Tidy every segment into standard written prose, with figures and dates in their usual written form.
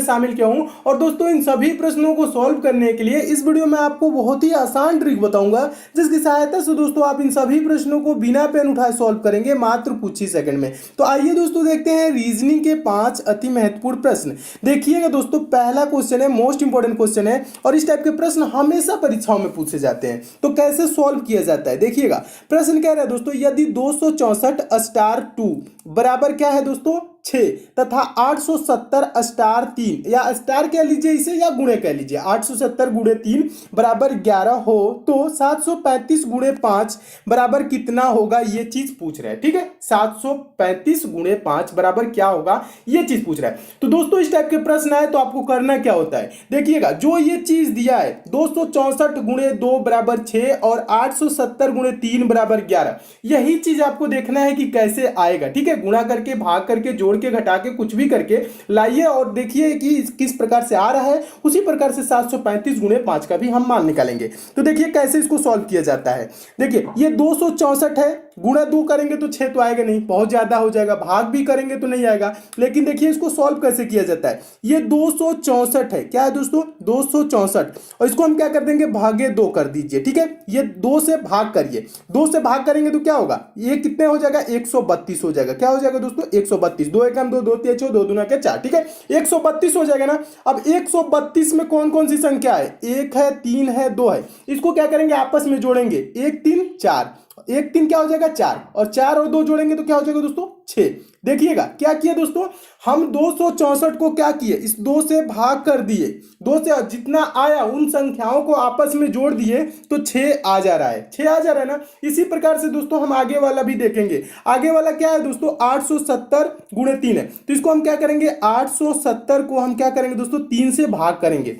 शामिल किया हूं। और दोस्तों इन सभी प्रश्नों को सॉल्व करने के लिए इस वीडियो में आपको बहुत ही आसान ट्रिक बताऊंगा, जिसकी सहायता से दोस्तों आप इन सभी प्रश्नों को बिना पेन उठाए सॉल्व करेंगे मात्र कुछ ही सेकंड में। तो आइए दोस्तों देखते हैं रीजनिंग के 5 अति महत्वपूर्ण प्रश्न। देखिएगा दोस्तों, पहला क्वेश्चन है, मोस्ट इंपॉर्टेंट क्वेश्चन है और इस टाइप के प्रश्न हमेशा परीक्षाओं में पूछे जाते हैं। तो कैसे सॉल्व किया जाता है देखिएगा। प्रश्न कह रहा है दोस्तों, यदि 264 स्टार 2 बराबर क्या है दोस्तों 6 तथा 870 स्टार 3, या स्टार कह लीजिए इसे या गुणे कह लीजिए, 870 गुणे 3 बराबर 11 हो तो 735 गुणे 5 बराबर कितना होगा, ये चीज पूछ रहा है। ठीक है, 735 गुणे 5 बराबर क्या होगा, ये चीज पूछ रहा है। तो दोस्तों इस टाइप के प्रश्न आए तो आपको करना क्या होता है, देखिएगा जो ये चीज दिया है 264 गुणे 2 बराबर 6 और 870 गुणे 3 बराबर 11, यही चीज आपको देखना है कि कैसे आएगा। ठीक है, गुणा करके, भाग करके, जोड़ के, घटा के, कुछ भी करके लाइए और देखिए कि किस प्रकार से आ रहा है। उसी प्रकार से 735 गुणे 5 का भी हम मान निकालेंगे। तो देखिए कैसे इसको सॉल्व किया जाता है। देखिए ये 264 है, गुणा 2 करेंगे तो 6 तो आएगा नहीं, बहुत ज्यादा हो जाएगा, भाग भी करेंगे तो नहीं आएगा। लेकिन देखिए इसको सॉल्व कैसे किया जाता है। ये 264 है, क्या है दोस्तों 264, और इसको हम क्या कर देंगे, भागे 2 कर दीजिए। ठीक है, ये 2 से भाग करिए, 2 से भाग करेंगे तो क्या होगा, ये कितने हो जाएगा 132 हो जाएगा। क्या हो जाएगा दोस्तों 132, 2 एकम 2, 2 तिया 6, 2 दूना के 4। ठीक है, 132 हो जाएगा ना। अब 132 में कौन कौन सी संख्या है, 1 है, 3 है, 2 है। इसको क्या करेंगे, आपस में जोड़ेंगे, 1 3 4, 1 3 क्या हो जाएगा 4, और 4 और 2 जोड़ेंगे तो क्या हो जाएगा दोस्तों 6। देखिएगा क्या किया दोस्तों, हम 264 को क्या किए, इस 2 से भाग कर दिए, 2 से जितना आया उन संख्याओं को आपस में जोड़ दिए तो 6 आ जा रहा है, 6 आ जा रहा है ना। इसी प्रकार से दोस्तों हम आगे वाला भी देखेंगे। आगे वाला क्या है दोस्तों 870 गुणे 3 है, तो इसको हम क्या करेंगे, 870 को हम क्या करेंगे दोस्तों 3 से भाग करेंगे।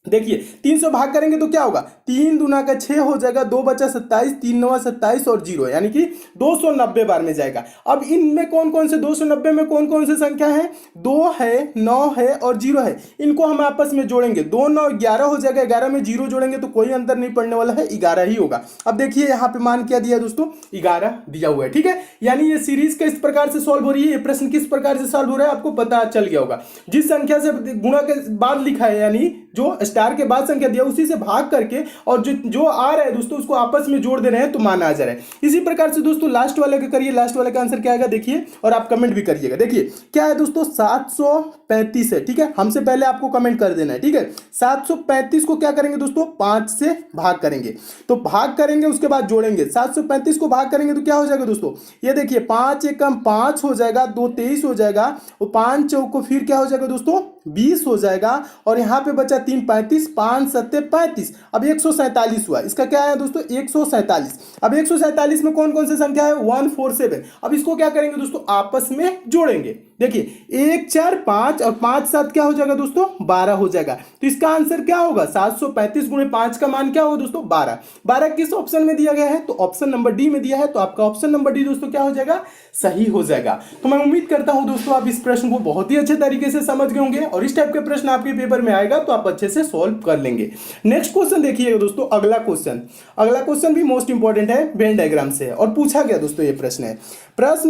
देखिए 300 भाग करेंगे तो क्या होगा, 3 दूना का 6 हो जाएगा, 2 बचा 27, 3 9 27 और 0, यानी कि 290 बार में जाएगा। अब इनमें कौन कौन से 290 में कौन कौन से संख्या है, 2 है, 9 है और 0 है। इनको हम आपस में जोड़ेंगे, 2 9 11 हो जाएगा, 11 में 0 जोड़ेंगे तो कोई अंतर नहीं पड़ने वाला है, 11 ही होगा। अब देखिए यहाँ पे मान क्या दिया दोस्तों, 11 दिया हुआ है। ठीक है, यानी ये सीरीज किस प्रकार से सॉल्व हो रही है, ये प्रश्न किस प्रकार से सॉल्व हो रहा है आपको पता चल गया होगा। जिस संख्या से गुणा के बाद लिखा है, यानी जो स्टार के बाद संख्या दिया उसी से भाग करके और जो आ रहा है दोस्तों उसको आपस में जोड़ दे रहे हैं तो मान आ जा रहा है। इसी प्रकार से दोस्तों लास्ट वाले का करिए, लास्ट वाले का आंसर क्या आएगा देखिए, और आप कमेंट भी करिएगा। देखिए क्या है दोस्तों 735 है। ठीक है, हमसे पहले आपको कमेंट कर देना है। ठीक है, 735 को क्या करेंगे दोस्तों 5 से भाग करेंगे, तो भाग करेंगे उसके बाद जोड़ेंगे, 735 को भाग करेंगे तो क्या हो जाएगा दोस्तों, ये देखिए 5 एकम 5 हो जाएगा, 2 23 हो जाएगा, और 5 चौक को फिर क्या हो जाएगा दोस्तों 20 हो जाएगा, और यहाँ पे बचा 3 35, 5 7 35, अब 147 हुआ। इसका क्या है दोस्तों 147। अब 147 में कौन कौन सी संख्या है 147। अब इसको क्या करेंगे दोस्तों आपस में जोड़ेंगे। देखिए 1 4 5 और 5 7 क्या हो जाएगा दोस्तों 12 हो जाएगा। तो इसका आंसर क्या होगा 735 गुणे 5 का मान क्या होगा दोस्तों 12। 12 किस ऑप्शन में दिया गया है, तो ऑप्शन नंबर डी में दिया है, तो आपका ऑप्शन नंबर डी दोस्तों क्या हो जाएगा सही हो जाएगा। तो मैं उम्मीद करता हूं दोस्तों आप इस प्रश्न को बहुत ही अच्छे तरीके से समझ गए होंगे और इस टाइप के प्रश्न आपके पेपर में आएगा तो आप अच्छे से सॉल्व कर लेंगे। नेक्स्ट क्वेश्चन देखिएगा दोस्तों, अगला क्वेश्चन भी मोस्ट इंपॉर्टेंट है, वेन डायग्राम से है और पूछा गया दोस्तों ये प्रश्न है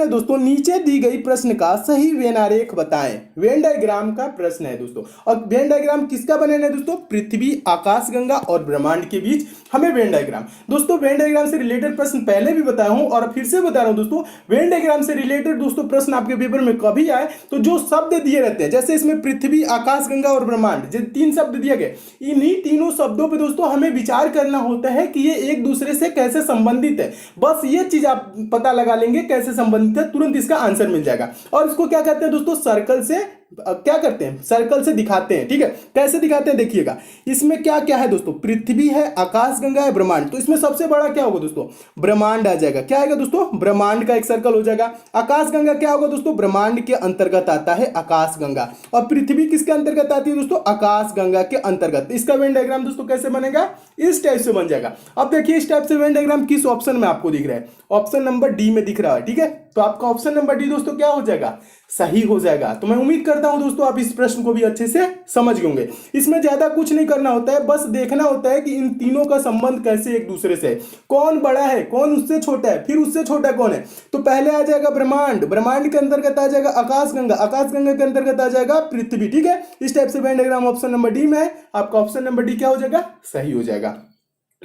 दोस्तों, नीचे दी गई प्रश्न का सही वेन आरेख बताएं। वेन डायग्राम का प्रश्न है दोस्तों, और वेन डायग्राम किसका बनाना है दोस्तों, पृथ्वी, आकाशगंगा और ब्रह्मांड के बीच हमें वेन डायग्राम। दोस्तों वेन डायग्राम से रिलेटेड प्रश्न पहले भी बताया हूं और फिर से बता रहा हूं दोस्तों, वेन डायग्राम से रिलेटेड दोस्तों प्रश्न आपके पेपर में कभी आए तो जो शब्द दिए रहते हैं, जैसे इसमें पृथ्वी, आकाशगंगा और ब्रह्मांड, जो 3 शब्द दिए गए, इन्हीं तीनों शब्दों पे दोस्तों हमें विचार करना होता है कि ये एक दूसरे से कैसे संबंधित है। बस ये चीज आप पता लगा लेंगे कैसे संबंधित है, तुरंत इसका आंसर मिल जाएगा। और इसको क्या कहते हैं दोस्तों, सर्कल से क्या करते हैं, सर्कल से दिखाते हैं। ठीक है, कैसे दिखाते हैं देखिएगा, इसमें क्या क्या है दोस्तों, पृथ्वी है, आकाशगंगा है, ब्रह्मांड, तो इसमें सबसे बड़ा क्या होगा दोस्तों ब्रह्मांड आ जाएगा। क्या आएगा दोस्तों ब्रह्मांड का एक सर्कल हो जाएगा। आकाशगंगा क्या होगा दोस्तों, ब्रह्मांड के अंतर्गत आता है आकाशगंगा, और पृथ्वी किसके अंतर्गत आती है दोस्तों, आकाशगंगा के अंतर्गत। इसका वेन डायग्राम दोस्तों कैसे बनेगा, इस टाइप से बन जाएगा। अब देखिए इस टाइप से वेन डायग्राम किस ऑप्शन में आपको दिख रहा है, ऑप्शन नंबर डी में दिख रहा है। ठीक है, तो आपका ऑप्शन नंबर डी दोस्तों क्या हो जाएगा सही हो जाएगा। तो मैं उम्मीद करता करता हूं दोस्तों आप इस प्रश्न को भी अच्छे से समझ गए होंगे। इसमें ज्यादा कुछ नहीं करना होता है, बस देखना होता है कि इन तीनों का संबंध कैसे एक दूसरे से है, कौन बड़ा है, कौन उससे छोटा है, फिर उससे छोटा कौन है। तो पहले आ जाएगा ब्रह्मांड, ब्रह्मांड के अंतर्गत आ जाएगा आकाशगंगा, आकाशगंगा के अंतर्गत आ जाएगा पृथ्वी। ठीक है, इस टाइप से Venn diagram option number D में है, आपका ऑप्शन नंबर डी क्या हो जाएगा, सही हो जाएगा।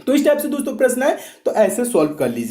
तो इस टाइप से दोस्तों प्रश्न है, तो ऐसे सॉल्व कर लीजिए।